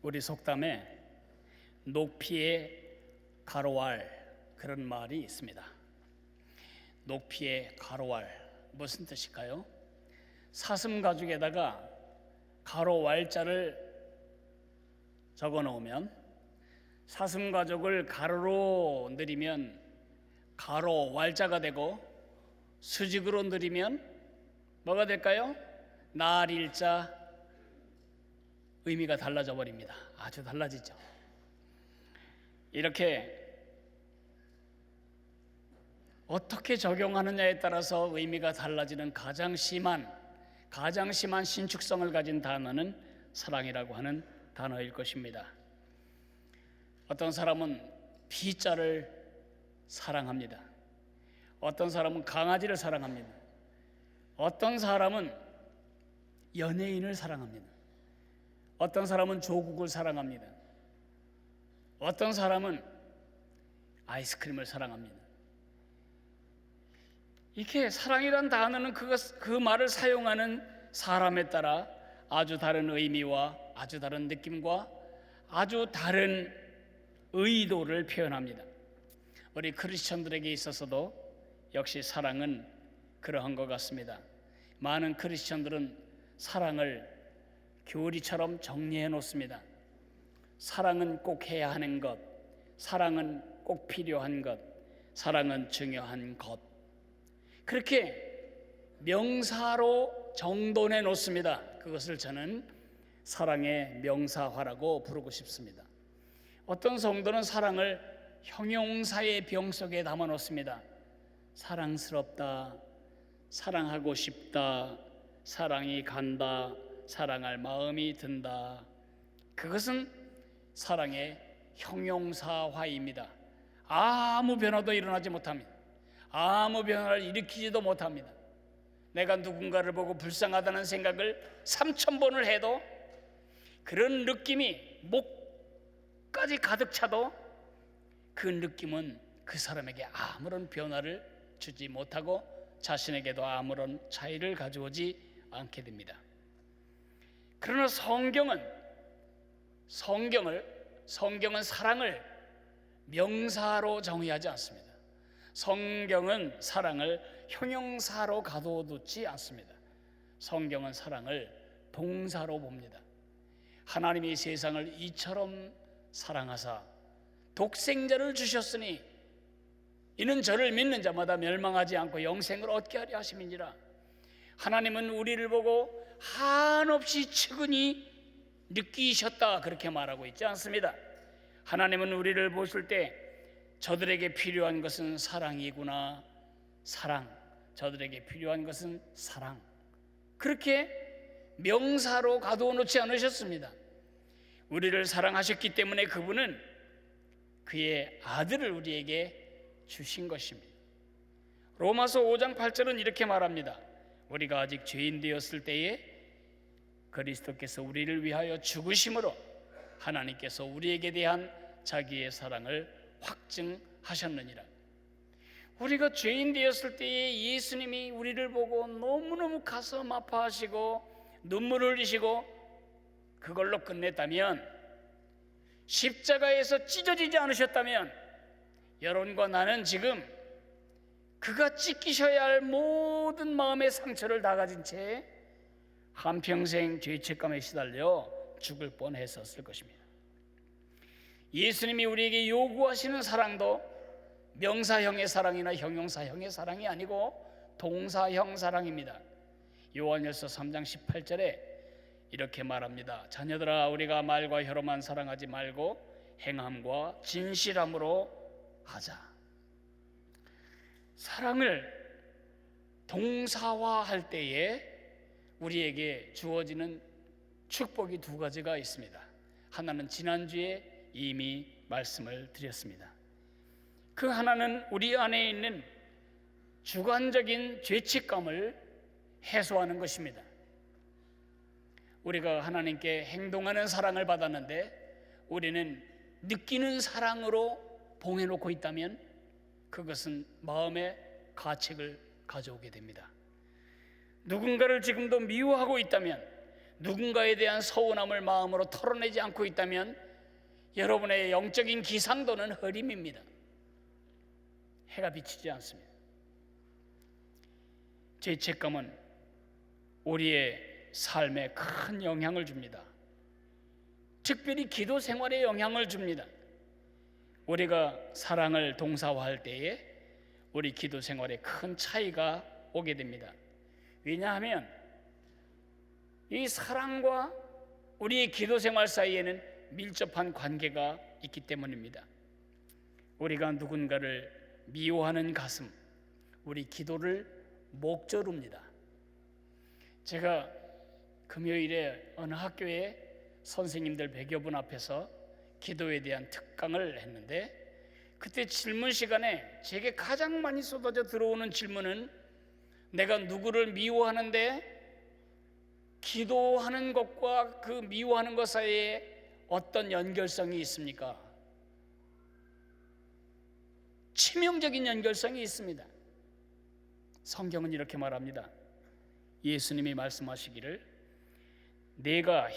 우리 속담에 녹피의 가로알 그런 말이 있습니다. 녹피의 가로알 무슨 뜻일까요? 사슴 가죽에다가 가로왈자를 적어 놓으면 사슴 가죽을 가로로 늘리면 가로왈자가 되고 수직으로 늘리면 뭐가 될까요? 날일자 의미가 달라져 버립니다. 아주 달라지죠. 이렇게 어떻게 적용하느냐에 따라서 의미가 달라지는 가장 심한 신축성을 가진 단어는 사랑이라고 하는 단어일 것입니다. 어떤 사람은 피자를 사랑합니다. 어떤 사람은 강아지를 사랑합니다. 어떤 사람은 연예인을 사랑합니다. 어떤 사람은 조국을 사랑합니다. 어떤 사람은 아이스크림을 사랑합니다. 이렇게 사랑이란 단어는 그 말을 사용하는 사람에 따라 아주 다른 의미와 아주 다른 느낌과 아주 다른 의도를 표현합니다. 우리 크리스천들에게 있어서도 역시 사랑은 그러한 것 같습니다. 많은 크리스천들은 사랑을 교리처럼 정리해 놓습니다. 사랑은 꼭 해야 하는 것, 사랑은 꼭 필요한 것, 사랑은 중요한 것, 그렇게 명사로 정돈해 놓습니다. 그것을 저는 사랑의 명사화라고 부르고 싶습니다. 어떤 성도는 사랑을 형용사의 병 속에 담아 놓습니다. 사랑스럽다, 사랑하고 싶다, 사랑이 간다, 사랑할 마음이 든다. 그것은 사랑의 형용사화입니다. 아무 변화도 일어나지 못합니다. 아무 변화를 일으키지도 못합니다. 내가 누군가를 보고 불쌍하다는 생각을 3000번을 해도 그런 느낌이 목까지 가득 차도 그 느낌은 그 사람에게 아무런 변화를 주지 못하고 자신에게도 아무런 차이를 가져오지 않게 됩니다. 그러나 성경은 사랑을 명사로 정의하지 않습니다. 성경은 사랑을 형용사로 가둬두지 않습니다. 성경은 사랑을 동사로 봅니다. 하나님이 세상을 이처럼 사랑하사 독생자를 주셨으니 이는 저를 믿는 자마다 멸망하지 않고 영생을 얻게 하려 하심이니라. 하나님은 우리를 보고 한없이 측은히 느끼셨다 그렇게 말하고 있지 않습니다. 하나님은 우리를 보실 때 저들에게 필요한 것은 사랑이구나, 사랑, 저들에게 필요한 것은 사랑, 그렇게 명사로 가두어 놓지 않으셨습니다. 우리를 사랑하셨기 때문에 그분은 그의 아들을 우리에게 주신 것입니다. 로마서 5장 8절은 이렇게 말합니다. 우리가 아직 죄인 되었을 때에 그리스도께서 우리를 위하여 죽으심으로 하나님께서 우리에게 대한 자기의 사랑을 확증하셨느니라. 우리가 죄인 되었을 때에 예수님이 우리를 보고 너무너무 가슴 아파하시고 눈물 흘리시고 그걸로 끝냈다면, 십자가에서 찢어지지 않으셨다면 여러분과 나는 지금 그가 찢기셔야 할 모든 마음의 상처를 다 가진 채 한평생 죄책감에 시달려 죽을 뻔했었을 것입니다. 예수님이 우리에게 요구하시는 사랑도 명사형의 사랑이나 형용사형의 사랑이 아니고 동사형 사랑입니다. 요한일서 3장 18절에 이렇게 말합니다. 자녀들아, 우리가 말과 혀로만 사랑하지 말고 행함과 진실함으로 하자. 사랑을 동사화할 때에 우리에게 주어지는 축복이 두 가지가 있습니다. 하나는 지난주에 이미 말씀을 드렸습니다. 그 하나는 우리 안에 있는 주관적인 죄책감을 해소하는 것입니다. 우리가 하나님께 행동하는 사랑을 받았는데 우리는 느끼는 사랑으로 봉해놓고 있다면 그것은 마음의 가책을 가져오게 됩니다. 누군가를 지금도 미워하고 있다면, 누군가에 대한 서운함을 마음으로 털어내지 않고 있다면 여러분의 영적인 기상도는 흐림입니다. 해가 비치지 않습니다. 죄책감은 우리의 삶에 큰 영향을 줍니다. 특별히 기도 생활에 영향을 줍니다. 우리가 사랑을 동사화할 때에 우리 기도 생활에 큰 차이가 오게 됩니다. 왜냐하면 이 사랑과 우리의 기도 생활 사이에는 밀접한 관계가 있기 때문입니다. 우리가 누군가를 미워하는 가슴, 우리 기도를 목조릅니다. 제가 금요일에 어느 학교에 선생님들 100여 분 앞에서 기도에 대한 특강을 했는데, 그때 질문 시간에 제게 가장 많이 쏟아져 들어오는 질문은, 내가 누구를 미워하는데 기도하는 것과 그 미워하는 것 사이에 어떤 연결성이 있습니까? 치명적인 연결성이 있습니다. 성경은 이렇게 말합니다. 예수님이 말씀하시기를, 내가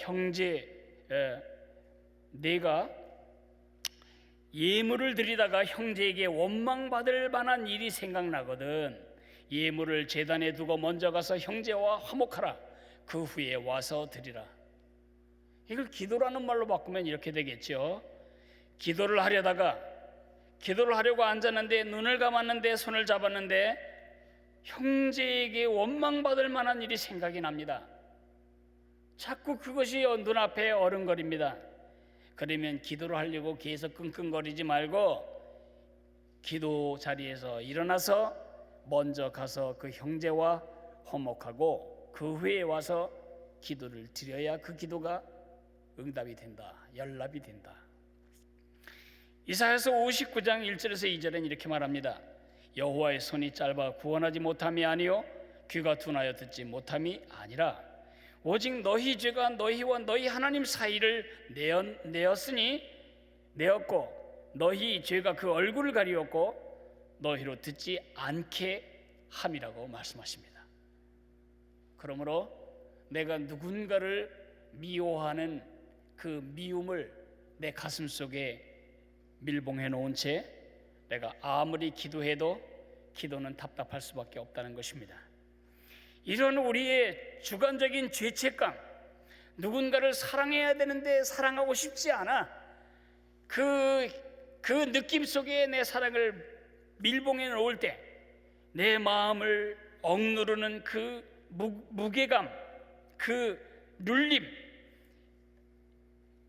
예물을 드리다가 형제에게 원망받을 만한 일이 생각나거든 예물을 제단에 두고 먼저 가서 형제와 화목하라. 그 후에 와서 드리라. 이걸 기도라는 말로 바꾸면 이렇게 되겠죠. 기도를 하려고 앉았는데, 눈을 감았는데, 손을 잡았는데 형제에게 원망받을 만한 일이 생각이 납니다. 자꾸 그것이 눈앞에 어른거립니다. 그러면 기도를 하려고 계속 끙끙거리지 말고 기도 자리에서 일어나서 먼저 가서 그 형제와 화목하고 그 후에 와서 기도를 드려야 그 기도가 응답이 된다, 연락이 된다. 이사야서 59장 1절에서 2절은 이렇게 말합니다. 여호와의 손이 짧아 구원하지 못함이 아니요 귀가 둔하여 듣지 못함이 아니라 오직 너희 죄가 너희와 너희 하나님 사이를 내었고 너희 죄가 그 얼굴을 가리웠고 너희로 듣지 않게 함이라고 말씀하십니다. 그러므로 내가 누군가를 미워하는 그 미움을 내 가슴 속에 밀봉해 놓은 채 내가 아무리 기도해도 기도는 답답할 수밖에 없다는 것입니다. 이런 우리의 주관적인 죄책감, 누군가를 사랑해야 되는데 사랑하고 싶지 않아, 그 느낌 속에 내 사랑을 밀봉해 놓을 때 내 마음을 억누르는 그 무게감, 그 눌림,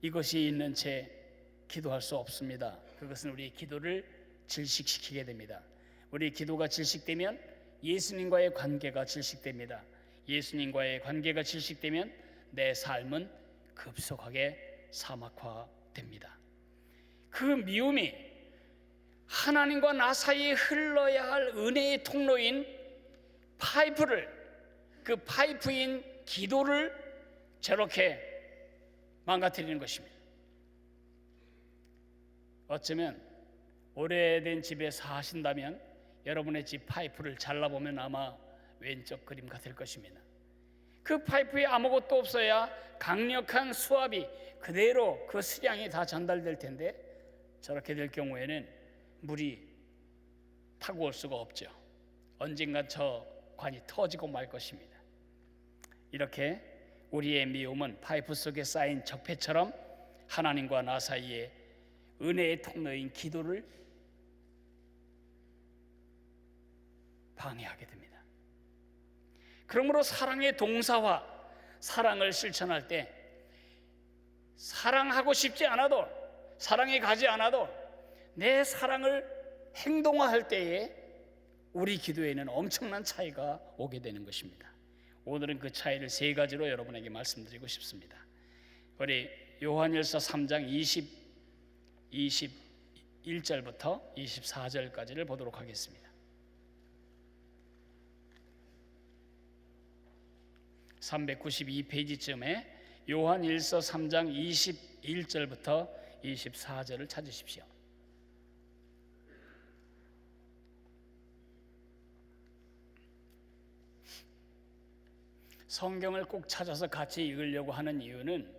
이것이 있는 채 기도할 수 없습니다. 그것은 우리의 기도를 질식시키게 됩니다. 우리 기도가 질식되면 예수님과의 관계가 질식됩니다. 예수님과의 관계가 질식되면 내 삶은 급속하게 사막화됩니다. 그 미움이 하나님과 나 사이에 흘러야 할 은혜의 통로인 그 파이프인 기도를 저렇게 망가뜨리는 것입니다. 어쩌면 오래된 집에 사신다면 여러분의 집 파이프를 잘라보면 아마 왼쪽 그림가 될 것입니다. 그 파이프에 아무것도 없어야 강력한 수압이 그대로 그 수량이 다 전달될 텐데, 저렇게 될 경우에는 물이 타고 올 수가 없죠. 언젠간 저 관이 터지고 말 것입니다. 이렇게 우리의 미움은 파이프 속에 쌓인 적폐처럼 하나님과 나 사이에 은혜의 통로인 기도를 방해하게 됩니다. 그러므로 사랑의 동사화, 사랑을 실천할 때 사랑하고 싶지 않아도, 사랑에 가지 않아도 내 사랑을 행동화할 때에 우리 기도에는 엄청난 차이가 오게 되는 것입니다. 오늘은 그 차이를 세 가지로 여러분에게 말씀드리고 싶습니다. 우리 요한일서 3장 21절부터 24절까지를 보도록 하겠습니다. 392페이지쯤에 요한일서 3장 21절부터 24절을 찾으십시오. 성경을 꼭 찾아서 같이 읽으려고 하는 이유는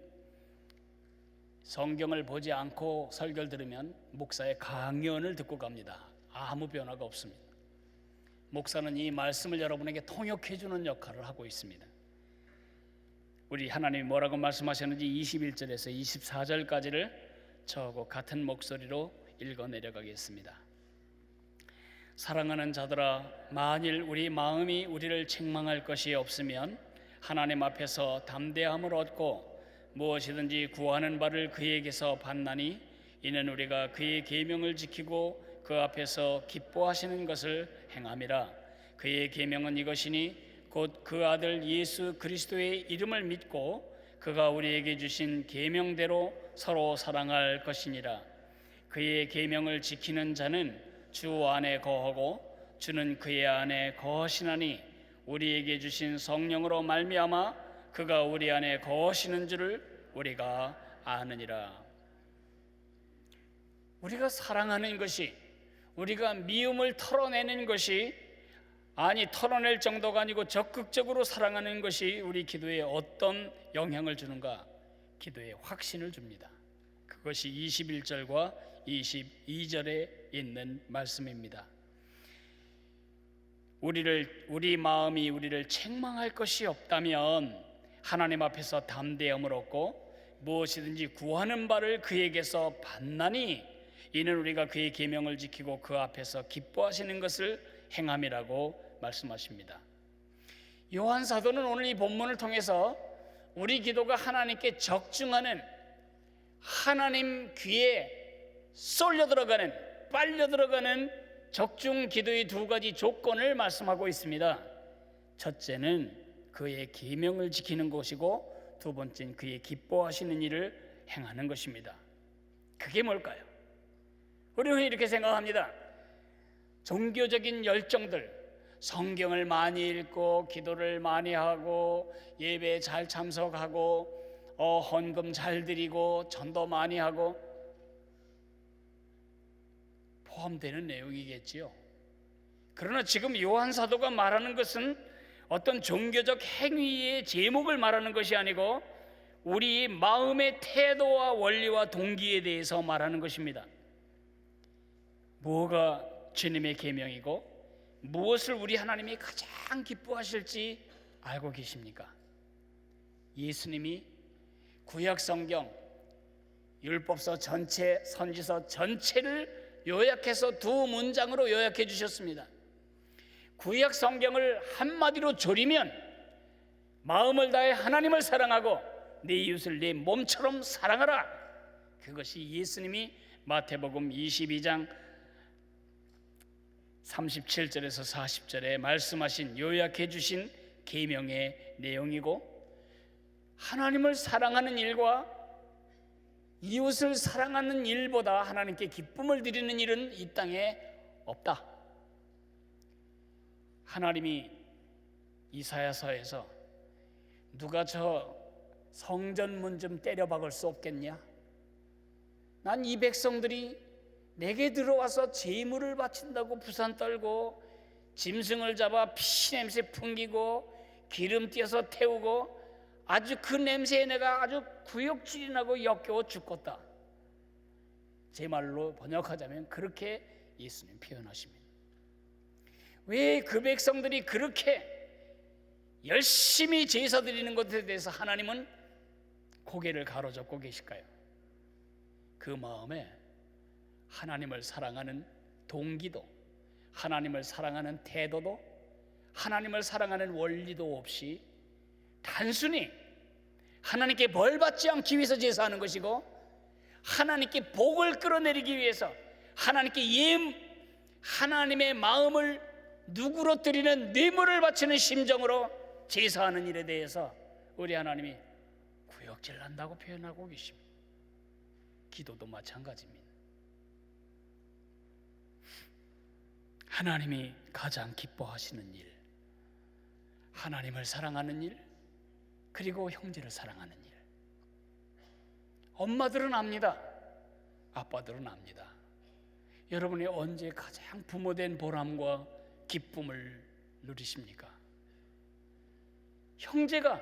성경을 보지 않고 설교를 들으면 목사의 강연을 듣고 갑니다. 아무 변화가 없습니다. 목사는 이 말씀을 여러분에게 통역해 주는 역할을 하고 있습니다. 우리 하나님이 뭐라고 말씀하셨는지 21절에서 24절까지를 저하고 같은 목소리로 읽어 내려가겠습니다. 사랑하는 자들아, 만일 우리 마음이 우리를 책망할 것이 없으면 하나님 앞에서 담대함을 얻고 무엇이든지 구하는 바를 그에게서 받나니 이는 우리가 그의 계명을 지키고 그 앞에서 기뻐하시는 것을 행함이라. 그의 계명은 이것이니 곧 그 아들 예수 그리스도의 이름을 믿고 그가 우리에게 주신 계명대로 서로 사랑할 것이니라. 그의 계명을 지키는 자는 주 안에 거하고 주는 그의 안에 거하시나니 우리에게 주신 성령으로 말미암아 그가 우리 안에 거하시는 줄을 우리가 아느니라. 우리가 사랑하는 것이, 우리가 미움을 털어내는 것이, 아니 털어낼 정도가 아니고 적극적으로 사랑하는 것이 우리 기도에 어떤 영향을 주는가? 기도에 확신을 줍니다. 그것이 21절과 22절에 있는 말씀입니다. 우리 마음이 우리를 책망할 것이 없다면 하나님 앞에서 담대함을 얻고 무엇이든지 구하는 바를 그에게서 받나니 이는 우리가 그의 계명을 지키고 그 앞에서 기뻐하시는 것을 행함이라고 말씀하십니다. 요한 사도는 오늘 이 본문을 통해서 우리 기도가 하나님께 적중하는, 하나님 귀에 쏠려 들어가는, 빨려 들어가는 적중 기도의 두 가지 조건을 말씀하고 있습니다. 첫째는 그의 계명을 지키는 것이고 두 번째는 그의 기뻐하시는 일을 행하는 것입니다. 그게 뭘까요? 우리는 이렇게 생각합니다. 종교적인 열정들, 성경을 많이 읽고 기도를 많이 하고 예배에 잘 참석하고 헌금 잘 드리고 전도 많이 하고 포함되는 내용이겠지요. 그러나 지금 요한 사도가 말하는 것은 어떤 종교적 행위의 제목을 말하는 것이 아니고 우리 마음의 태도와 원리와 동기에 대해서 말하는 것입니다. 뭐가 주님의 계명이고 무엇을 우리 하나님이 가장 기뻐하실지 알고 계십니까? 예수님이 구약 성경, 율법서 전체, 선지서 전체를 요약해서 두 문장으로 요약해 주셨습니다. 구약 성경을 한마디로 조리면 마음을 다해 하나님을 사랑하고 내 이웃을 내 몸처럼 사랑하라. 그것이 예수님이 마태복음 22장 37절에서 40절에 말씀하신, 요약해 주신 계명의 내용이고, 하나님을 사랑하는 일과 이웃을 사랑하는 일보다 하나님께 기쁨을 드리는 일은 이 땅에 없다. 하나님이 이사야서에서 누가 저 성전 문 좀 때려 박을 수 없겠냐? 난 이 백성들이 내게 들어와서 제물을 바친다고 부산 떨고 짐승을 잡아 피냄새 풍기고 기름 띄어서 태우고 아주 그 냄새에 내가 아주 구역질이 나고 역겨워 죽겠다. 제 말로 번역하자면 그렇게 예수님 표현하십니다. 왜 그 백성들이 그렇게 열심히 제사 드리는 것에 대해서 하나님은 고개를 가로젓고 계실까요? 그 마음에 하나님을 사랑하는 동기도, 하나님을 사랑하는 태도도, 하나님을 사랑하는 원리도 없이 단순히 하나님께 벌 받지 않기 위해서 제사하는 것이고 하나님께 복을 끌어내리기 위해서 하나님의 마음을 누그러뜨리는 뇌물을 바치는 심정으로 제사하는 일에 대해서 우리 하나님이 구역질 난다고 표현하고 계십니다. 기도도 마찬가지입니다. 하나님이 가장 기뻐하시는 일, 하나님을 사랑하는 일, 그리고 형제를 사랑하는 일. 엄마들은 압니다. 아빠들은 압니다. 여러분이 언제 가장 부모된 보람과 기쁨을 누리십니까? 형제가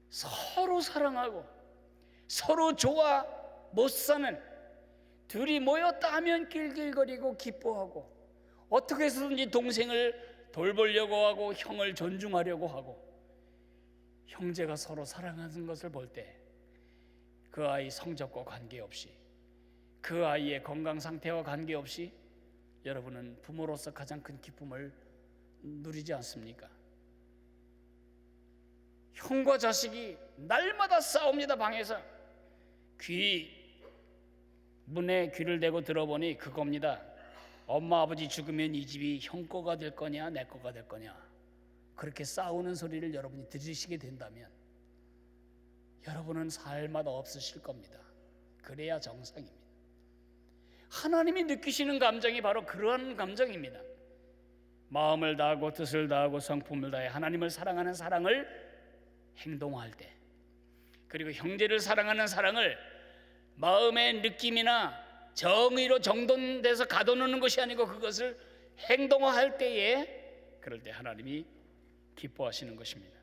서로 사랑하고 서로 좋아 못 사는, 둘이 모였다 하면 길길거리고 기뻐하고 어떻게 해서든지 동생을 돌보려고 하고 형을 존중하려고 하고, 형제가 서로 사랑하는 것을 볼 때 그 아이 성적과 관계없이, 그 아이의 건강 상태와 관계없이 여러분은 부모로서 가장 큰 기쁨을 누리지 않습니까? 형과 자식이 날마다 싸웁니다. 방에서 문에 귀를 대고 들어보니 그겁니다. 엄마 아버지 죽으면 이 집이 형 거가 될 거냐 내 거가 될 거냐. 그렇게 싸우는 소리를 여러분이 들으시게 된다면 여러분은 삶마다 없으실 겁니다. 그래야 정상입니다. 하나님이 느끼시는 감정이 바로 그러한 감정입니다. 마음을 다하고 뜻을 다하고 성품을 다해 하나님을 사랑하는 사랑을 행동할 때, 그리고 형제를 사랑하는 사랑을 마음의 느낌이나 정의로 정돈돼서 가둬놓는 것이 아니고 그것을 행동할 때에, 그럴 때 하나님이 기뻐하시는 것입니다.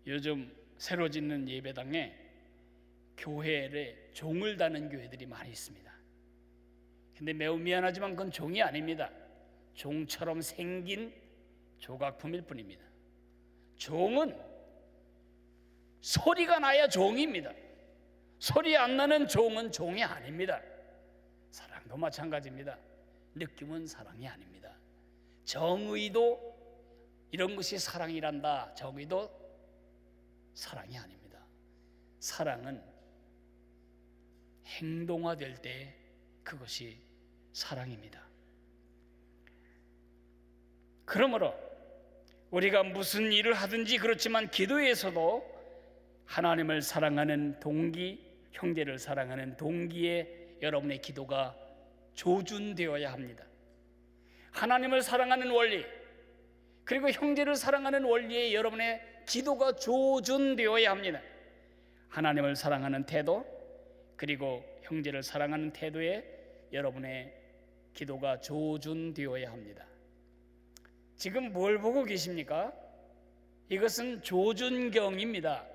요즘 새로 짓는 예배당에 교회에 종을 다는 교회들이 많이 있습니다. 근데 매우 미안하지만 그건 종이 아닙니다. 종처럼 생긴 조각품일 뿐입니다. 종은 소리가 나야 종입니다. 소리 안 나는 종은 종이 아닙니다. 사랑도 마찬가지입니다. 느낌은 사랑이 아닙니다. 정의도 이런 것이 사랑이란다. 정의도 사랑이 아닙니다. 사랑은 행동화될 때 그것이 사랑입니다. 그러므로 우리가 무슨 일을 하든지 그렇지만 기도에서도 하나님을 사랑하는 동기, 형제를 사랑하는 동기에 여러분의 기도가 조준되어야 합니다. 하나님을 사랑하는 원리, 그리고 형제를 사랑하는 원리에 여러분의 기도가 조준되어야 합니다. 하나님을 사랑하는 태도, 그리고 형제를 사랑하는 태도에 여러분의 기도가 조준되어야 합니다. 지금 뭘 보고 계십니까? 이것은 조준경입니다.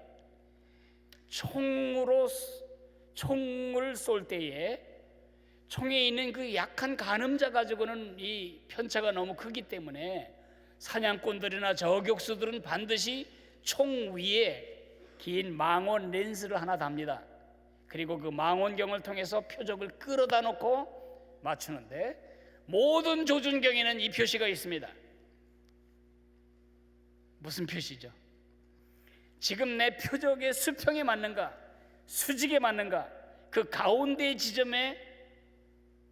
총을 쏠 때에 총에 있는 그 약한 가늠자 가지고는 이 편차가 너무 크기 때문에 사냥꾼들이나 저격수들은 반드시 총 위에 긴 망원 렌즈를 하나 답니다. 그리고 그 망원경을 통해서 표적을 끌어다 놓고 맞추는데, 모든 조준경에는 이 표시가 있습니다. 무슨 표시죠? 지금 내 표적의 수평에 맞는가, 수직에 맞는가, 그 가운데 지점에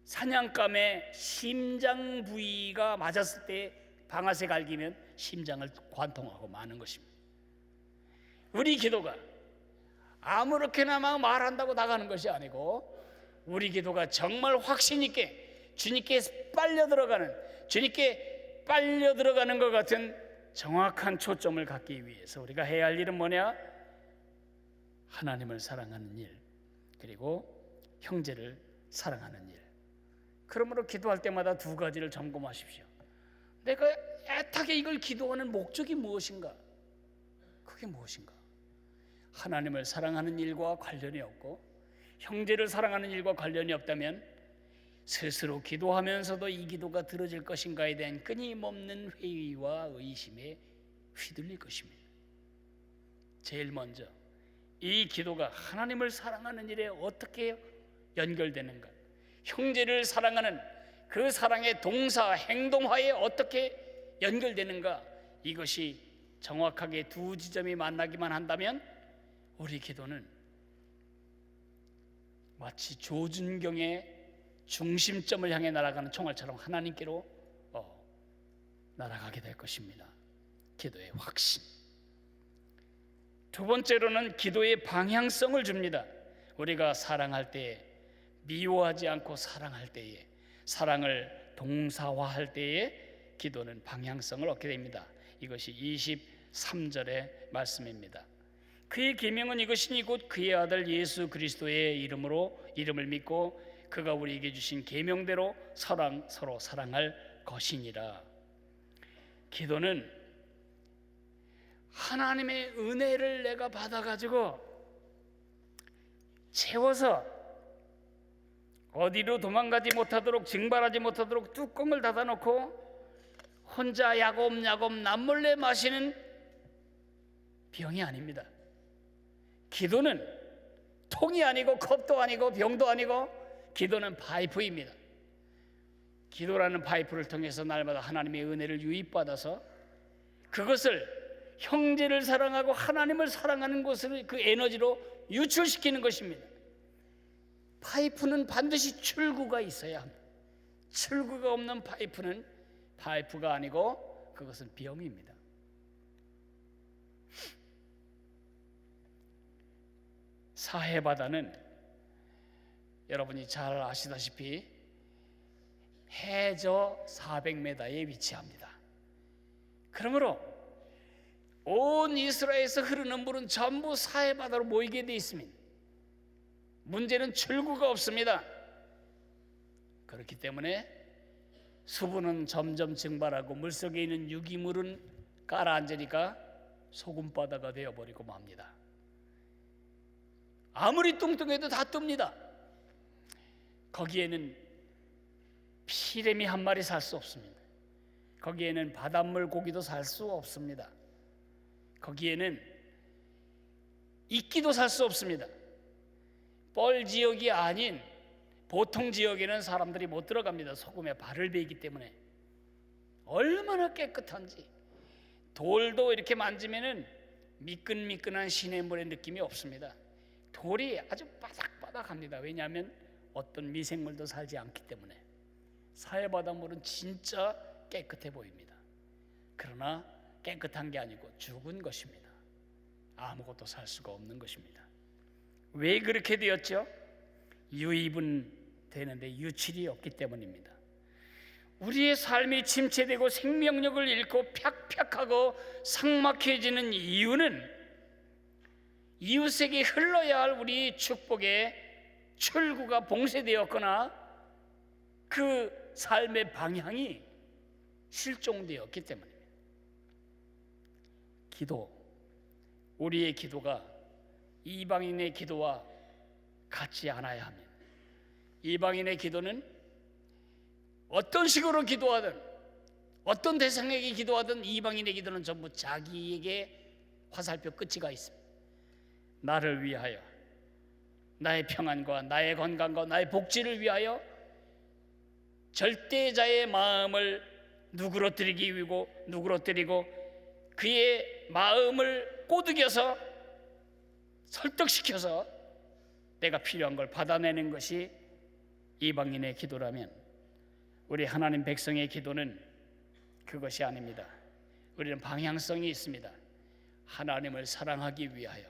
사냥감의 심장 부위가 맞았을 때 방아쇠 갈기면 심장을 관통하고 마는 것입니다. 우리 기도가 아무렇게나 막 말한다고 나가는 것이 아니고, 우리 기도가 정말 확신 있게 주님께 빨려 들어가는 것 같은 정확한 초점을 갖기 위해서 우리가 해야 할 일은 뭐냐? 하나님을 사랑하는 일, 그리고 형제를 사랑하는 일. 그러므로 기도할 때마다 두 가지를 점검하십시오. 내가 애타게 이걸 기도하는 목적이 무엇인가? 그게 무엇인가? 하나님을 사랑하는 일과 관련이 없고 형제를 사랑하는 일과 관련이 없다면 스스로 기도하면서도 이 기도가 들어질 것인가에 대한 끊임없는 회의와 의심에 휘둘릴 것입니다. 제일 먼저 이 기도가 하나님을 사랑하는 일에 어떻게 연결되는가, 형제를 사랑하는 그 사랑의 동사 행동화에 어떻게 연결되는가, 이것이 정확하게 두 지점이 만나기만 한다면 우리 기도는 마치 조준경의 중심점을 향해 날아가는 총알처럼 하나님께로 날아가게 될 것입니다. 기도의 확신. 두 번째로는 기도의 방향성을 줍니다. 우리가 사랑할 때에, 미워하지 않고 사랑할 때에, 사랑을 동사화할 때에 기도는 방향성을 얻게 됩니다. 이것이 23절의 말씀입니다. 그의 계명은 이것이니 곧 그의 아들 예수 그리스도의 이름을 믿고 그가 우리에게 주신 계명대로 서로 사랑할 것이니라. 기도는 하나님의 은혜를 내가 받아가지고 채워서 어디로 도망가지 못하도록, 증발하지 못하도록 뚜껑을 닫아놓고 혼자 야곱야곱 남몰래 마시는 병이 아닙니다. 기도는 통이 아니고 컵도 아니고 병도 아니고 기도는 파이프입니다. 기도라는 파이프를 통해서 날마다 하나님의 은혜를 유입받아서 그것을 형제를 사랑하고 하나님을 사랑하는 것을 그 에너지로 유출시키는 것입니다. 파이프는 반드시 출구가 있어야 합니다. 출구가 없는 파이프는 파이프가 아니고 그것은 병입니다. 사해바다는 여러분이 잘 아시다시피 해저 400m에 위치합니다. 그러므로 온 이스라엘에서 흐르는 물은 전부 사해바다로 모이게 되어 있습니다. 문제는 출구가 없습니다. 그렇기 때문에 수분은 점점 증발하고 물속에 있는 유기물은 가라앉으니까 소금바다가 되어버리고 맙니다. 아무리 뚱뚱해도 다 뜹니다. 거기에는 피레미 한 마리 살 수 없습니다. 거기에는 바닷물 고기도 살 수 없습니다. 거기에는 이끼도 살 수 없습니다. 뻘 지역이 아닌 보통 지역에는 사람들이 못 들어갑니다. 소금에 발을 베이기 때문에. 얼마나 깨끗한지. 돌도 이렇게 만지면은 미끈미끈한 시냇물의 느낌이 없습니다. 돌이 아주 바삭바삭합니다. 왜냐하면 어떤 미생물도 살지 않기 때문에. 사해바닷물은 진짜 깨끗해 보입니다. 그러나 깨끗한 게 아니고 죽은 것입니다. 아무것도 살 수가 없는 것입니다. 왜 그렇게 되었죠? 유입은 되는데 유출이 없기 때문입니다. 우리의 삶이 침체되고 생명력을 잃고 팍팍하고 삭막해지는 이유는 이웃에게 흘러야 할 우리 축복의 출구가 봉쇄되었거나 그 삶의 방향이 실종되었기 때문입니다. 기도, 우리의 기도가 이방인의 기도와 같지 않아야 합니다. 이방인의 기도는 어떤 식으로 기도하든 어떤 대상에게 기도하든 이방인의 기도는 전부 자기에게 화살표 끝이 가 있습니다. 나를 위하여, 나의 평안과 나의 건강과 나의 복지를 위하여 절대자의 마음을 누그러뜨리고 그의 마음을 꼬드겨서 설득시켜서 내가 필요한 걸 받아내는 것이 이방인의 기도라면 우리 하나님 백성의 기도는 그것이 아닙니다. 우리는 방향성이 있습니다. 하나님을 사랑하기 위하여,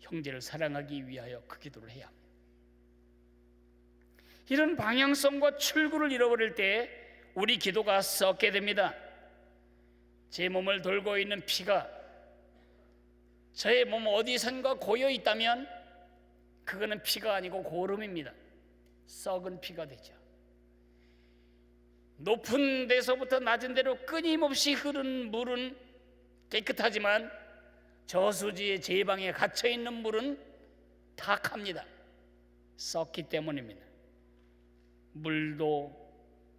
형제를 사랑하기 위하여 그 기도를 해야 합니다. 이런 방향성과 출구를 잃어버릴 때 우리 기도가 썩게 됩니다. 제 몸을 돌고 있는 피가 저의 몸 어디선가 고여 있다면 그거는 피가 아니고 고름입니다. 썩은 피가 되죠. 높은 데서부터 낮은 데로 끊임없이 흐르는 물은 깨끗하지만 저수지의 제방에 갇혀있는 물은 탁합니다. 썩기 때문입니다. 물도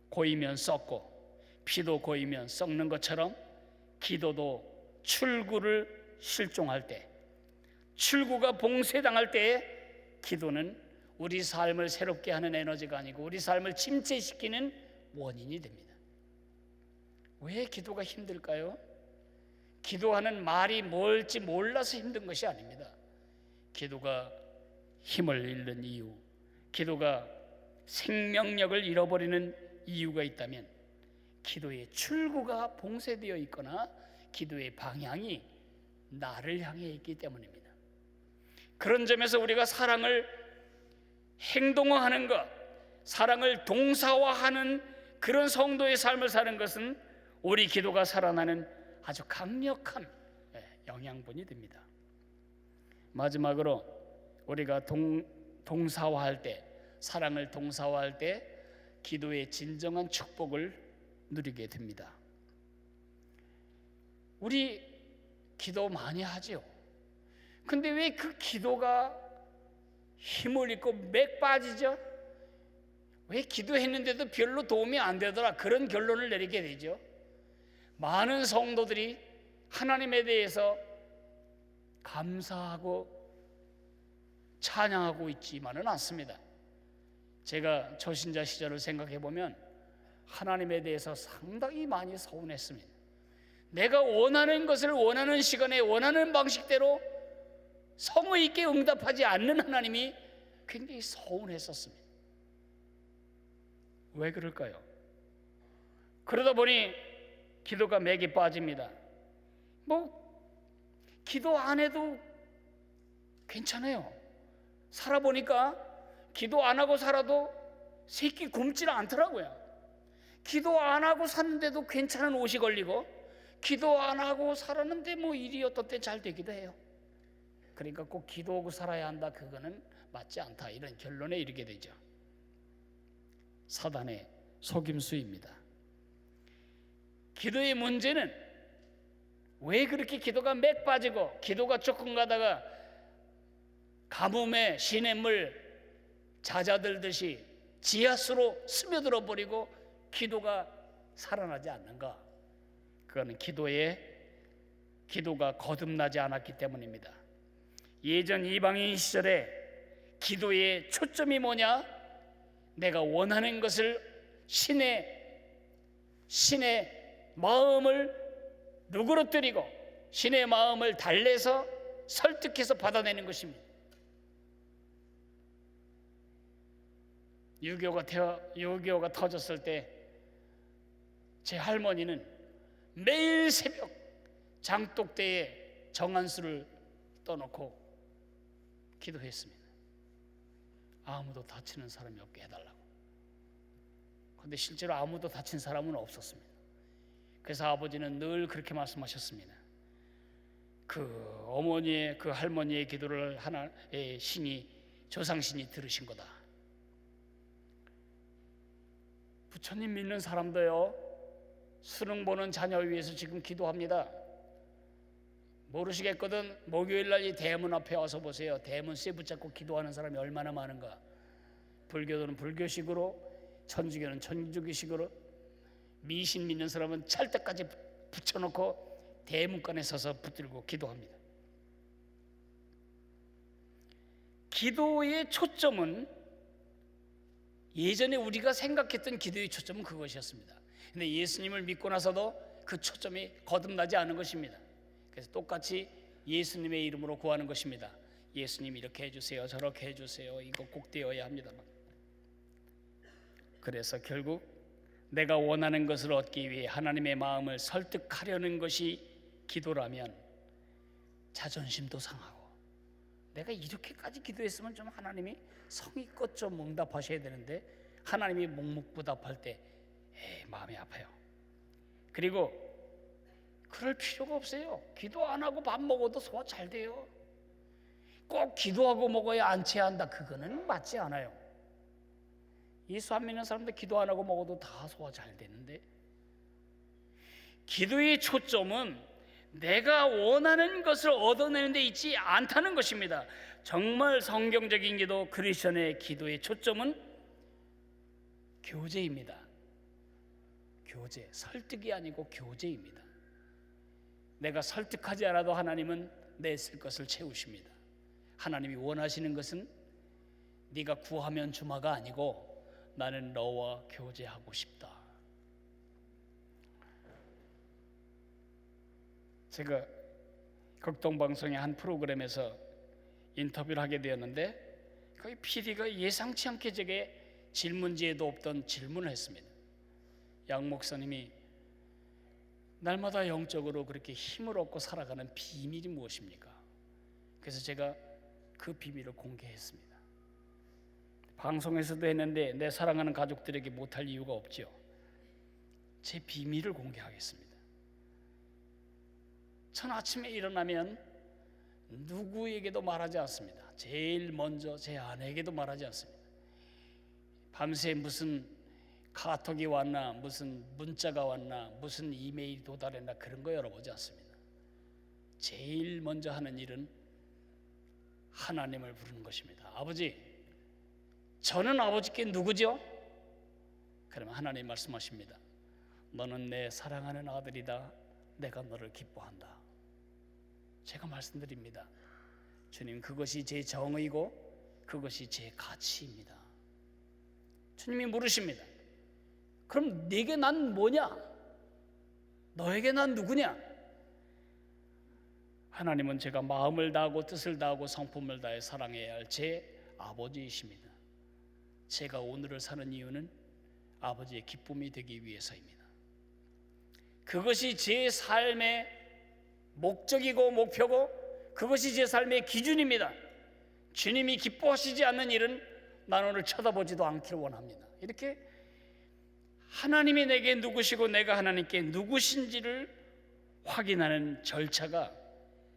고이면 썩고 피도 고이면 썩는 것처럼 기도도 출구를 실종할 때, 출구가 봉쇄당할 때 기도는 우리 삶을 새롭게 하는 에너지가 아니고 우리 삶을 침체시키는 원인이 됩니다. 왜 기도가 힘들까요? 기도하는 말이 뭘지 몰라서 힘든 것이 아닙니다. 기도가 힘을 잃는 이유, 기도가 생명력을 잃어버리는 이유가 있다면 기도의 출구가 봉쇄되어 있거나 기도의 방향이 나를 향해 있기 때문입니다. 그런 점에서 우리가 사랑을 행동화하는 것, 사랑을 동사화하는 그런 성도의 삶을 사는 것은 우리 기도가 살아나는 아주 강력한 영양분이 됩니다. 마지막으로 우리가 동사화할 때, 사랑을 동사화할 때 기도의 진정한 축복을 누리게 됩니다. 우리 기도 많이 하죠. 근데 왜 그 기도가 힘을 잃고 맥 빠지죠? 왜 기도했는데도 별로 도움이 안 되더라, 그런 결론을 내리게 되죠. 많은 성도들이 하나님에 대해서 감사하고 찬양하고 있지만은 않습니다. 제가 초신자 시절을 생각해 보면 하나님에 대해서 상당히 많이 서운했습니다. 내가 원하는 것을 원하는 시간에 원하는 방식대로 성의 있게 응답하지 않는 하나님이 굉장히 서운했었습니다. 왜 그럴까요? 그러다 보니 기도가 맥이 빠집니다. 기도 안 해도 괜찮아요. 살아보니까 기도 안 하고 살아도 새끼 굶질 않더라고요. 기도 안 하고 샀는데도 괜찮은 옷이 걸리고, 기도 안 하고 살았는데 일이 어떤 때 잘 되기도 해요. 그러니까 꼭 기도하고 살아야 한다, 그거는 맞지 않다, 이런 결론에 이르게 되죠. 사단의 속임수입니다. 기도의 문제는 왜 그렇게 기도가 맥 빠지고 기도가 조금 가다가 가뭄에 시냇물 잦아들듯이 지하수로 스며들어 버리고 기도가 살아나지 않는가? 그거는 기도가 거듭나지 않았기 때문입니다. 예전 이방인 시절에 기도의 초점이 뭐냐? 내가 원하는 것을 신의 마음을 누그러뜨리고 신의 마음을 달래서 설득해서 받아내는 것입니다. 유교가 터졌을 때 제 할머니는 매일 새벽 장독대에 정한수를 떠놓고 기도했습니다. 아무도 다치는 사람이 없게 해달라고. 그런데 실제로 아무도 다친 사람은 없었습니다. 그래서 아버지는 늘 그렇게 말씀하셨습니다. 그 어머니의, 그 할머니의 기도를 하나의 조상신이 들으신 거다. 부처님 믿는 사람도요, 수능 보는 자녀 위해서 지금 기도합니다. 모르시겠거든 목요일날 이 대문 앞에 와서 보세요. 대문 쇠 붙잡고 기도하는 사람이 얼마나 많은가. 불교도는 불교식으로, 천주교는 천주교식으로, 미신 믿는 사람은 찰떡까지 붙여놓고 대문간에 서서 붙들고 기도합니다. 기도의 초점은, 예전에 우리가 생각했던 기도의 초점은 그것이었습니다. 근데 예수님을 믿고 나서도 그 초점이 거듭나지 않은 것입니다. 그래서 똑같이 예수님의 이름으로 구하는 것입니다. 예수님 이렇게 해주세요, 저렇게 해주세요, 이거 꼭 되어야 합니다. 그래서 결국 내가 원하는 것을 얻기 위해 하나님의 마음을 설득하려는 것이 기도라면 자존심도 상하고, 내가 이렇게까지 기도했으면 좀 하나님이 성의껏 좀 응답하셔야 되는데 하나님이 묵묵부답할 때 마음이 아파요. 그리고 그럴 필요가 없어요. 기도 안 하고 밥 먹어도 소화 잘 돼요. 꼭 기도하고 먹어야 안 체한다, 그거는 맞지 않아요. 예수 안 믿는 사람들 기도 안 하고 먹어도 다 소화 잘 되는데, 기도의 초점은 내가 원하는 것을 얻어내는 데 있지 않다는 것입니다. 정말 성경적인 기도, 크리스천의 기도의 초점은 교제입니다. 교제, 설득이 아니고 교제입니다. 내가 설득하지 않아도 하나님은 내 쓸 것을 채우십니다. 하나님이 원하시는 것은 네가 구하면 주마가 아니고 나는 너와 교제하고 싶다. 제가 극동방송의 한 프로그램에서 인터뷰를 하게 되었는데, 거기 PD가 예상치 않게 제게 질문지에도 없던 질문을 했습니다. 양 목사님이 날마다 영적으로 그렇게 힘을 얻고 살아가는 비밀이 무엇입니까? 그래서 제가 그 비밀을 공개했습니다. 방송에서도 했는데 내 사랑하는 가족들에게 못할 이유가 없죠. 제 비밀을 공개하겠습니다. 전 아침에 일어나면 누구에게도 말하지 않습니다. 제일 먼저 제 아내에게도 말하지 않습니다. 밤새 무슨 카톡이 왔나, 무슨 문자가 왔나, 무슨 이메일이 도달했나, 그런 거 열어보지 않습니다. 제일 먼저 하는 일은 하나님을 부르는 것입니다. 아버지, 저는 아버지께 누구죠? 그러면 하나님 말씀하십니다. 너는 내 사랑하는 아들이다. 내가 너를 기뻐한다. 제가 말씀드립니다. 주님, 그것이 제 정의고 그것이 제 가치입니다. 주님이 물으십니다. 그럼 네게 난 뭐냐? 너에게 난 누구냐? 하나님은 제가 마음을 다하고 뜻을 다하고 성품을 다해 사랑해야 할 제 아버지이십니다. 제가 오늘을 사는 이유는 아버지의 기쁨이 되기 위해서입니다. 그것이 제 삶의 목적이고 목표고 그것이 제 삶의 기준입니다. 주님이 기뻐하시지 않는 일은 나는 오늘 쳐다보지도 않기를 원합니다. 이렇게 하나님이 내게 누구시고 내가 하나님께 누구신지를 확인하는 절차가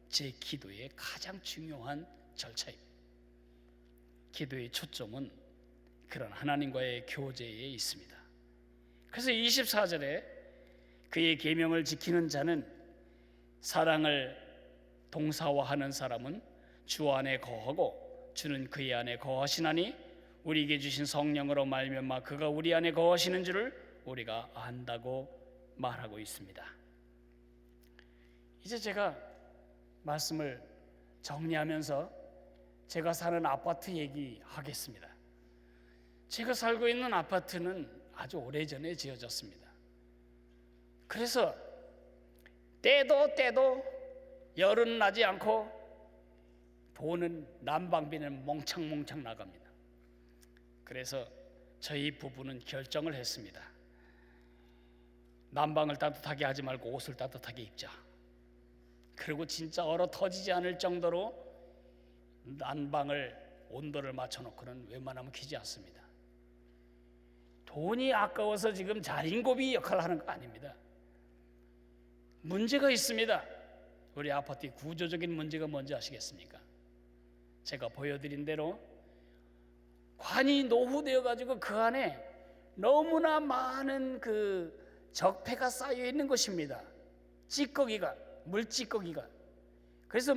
제 기도의 가장 중요한 절차입니다. 기도의 초점은 그런 하나님과의 교제에 있습니다. 그래서 24절에 그의 계명을 지키는 자는, 사랑을 동사화하는 사람은 주 안에 거하고 주는 그의 안에 거하시나니 우리에게 주신 성령으로 말미암아 그가 우리 안에 거하시는 줄을 우리가 안다고 말하고 있습니다. 이제 제가 말씀을 정리하면서 제가 사는 아파트 얘기하겠습니다. 제가 살고 있는 아파트는 아주 오래전에 지어졌습니다. 그래서 때도 열은 나지 않고 돈은 난방비는 몽창몽창 나갑니다. 그래서 저희 부부는 결정을 했습니다. 난방을 따뜻하게 하지 말고 옷을 따뜻하게 입자. 그리고 진짜 얼어 터지지 않을 정도로 난방을 온도를 맞춰놓고는 웬만하면 키지 않습니다. 돈이 아까워서 지금 자린고비 역할을 하는 거 아닙니다. 문제가 있습니다. 우리 아파트의 구조적인 문제가 뭔지 아시겠습니까? 제가 보여드린 대로 관이 노후되어 가지고 그 안에 너무나 많은 그 적폐가 쌓여 있는 것입니다. 찌꺼기가, 물찌꺼기가. 그래서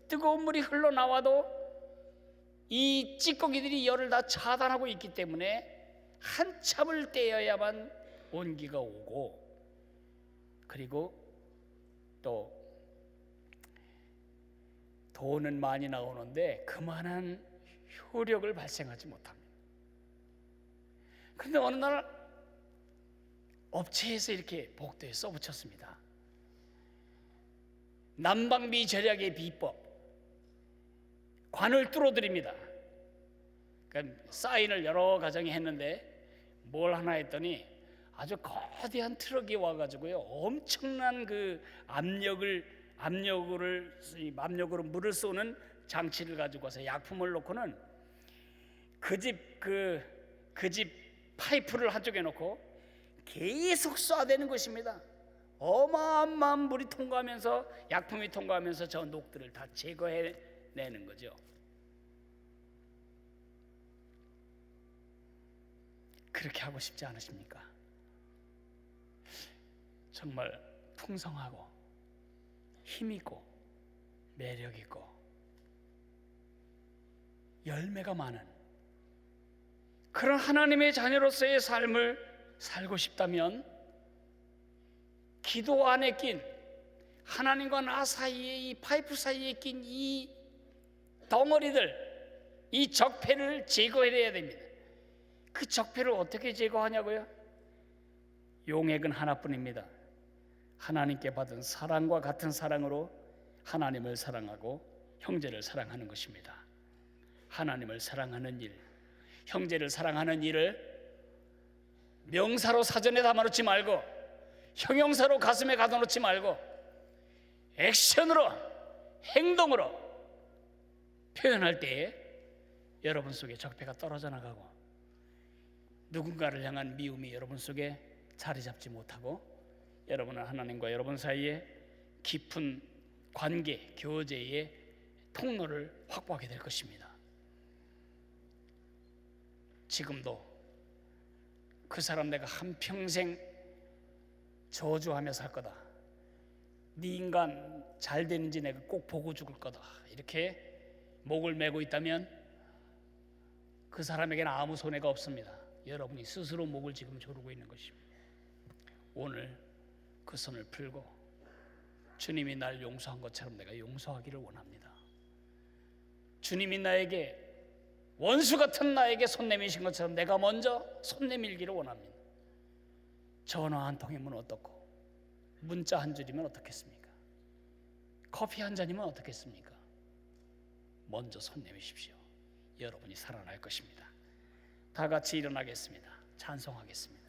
뜨거운 물이 흘러나와도 이 찌꺼기들이 열을 다 차단하고 있기 때문에 한참을 떼어야만 온기가 오고, 그리고 또 돈은 많이 나오는데 그만한 효력을 발생하지 못합니다. 그런데 어느 날 업체에서 이렇게 복도에 써붙였습니다. 난방비 절약의 비법, 관을 뚫어드립니다. 그러니까 사인을 여러 가정이 했는데 뭘 하나 했더니 아주 거대한 트럭이 와가지고요, 엄청난 그 압력으로 물을 쏘는 장치를 가지고 와서 약품을 놓고는 그 집 파이프를 한쪽에 놓고 계속 쏴대는 것입니다. 어마어마한 물이 통과하면서, 약품이 통과하면서 저 녹들을 다 제거해내는 거죠. 그렇게 하고 싶지 않으십니까? 정말 풍성하고 힘있고 매력있고 열매가 많은 그런 하나님의 자녀로서의 삶을 살고 싶다면, 기도 안에 낀, 하나님과 나 사이에, 이 파이프 사이에 낀 이 덩어리들, 이 적폐를 제거해야 됩니다. 그 적폐를 어떻게 제거하냐고요? 용액은 하나뿐입니다. 하나님께 받은 사랑과 같은 사랑으로 하나님을 사랑하고 형제를 사랑하는 것입니다. 하나님을 사랑하는 일, 형제를 사랑하는 일을 명사로 사전에 담아놓지 말고, 형용사로 가슴에 가둬놓지 말고, 액션으로, 행동으로 표현할 때에 여러분 속에 적폐가 떨어져 나가고, 누군가를 향한 미움이 여러분 속에 자리 잡지 못하고, 여러분은 하나님과 여러분 사이에 깊은 관계, 교제의 통로를 확보하게 될 것입니다. 지금도 그 사람 내가 한평생 저주하며 살 거다, 네 인간 잘 되는지 내가 꼭 보고 죽을 거다, 이렇게 목을 메고 있다면 그 사람에게는 아무 손해가 없습니다. 여러분이 스스로 목을 지금 조르고 있는 것입니다. 오늘 그 손을 풀고 주님이 날 용서한 것처럼 내가 용서하기를 원합니다. 주님이 나에게, 원수 같은 나에게 손 내미신 것처럼 내가 먼저 손 내밀기를 원합니다. 전화 한 통이면 어떻고, 문자 한 줄이면 어떻겠습니까? 커피 한 잔이면 어떻겠습니까? 먼저 손 내미십시오. 여러분이 살아날 것입니다. 다 같이 일어나겠습니다. 찬송하겠습니다.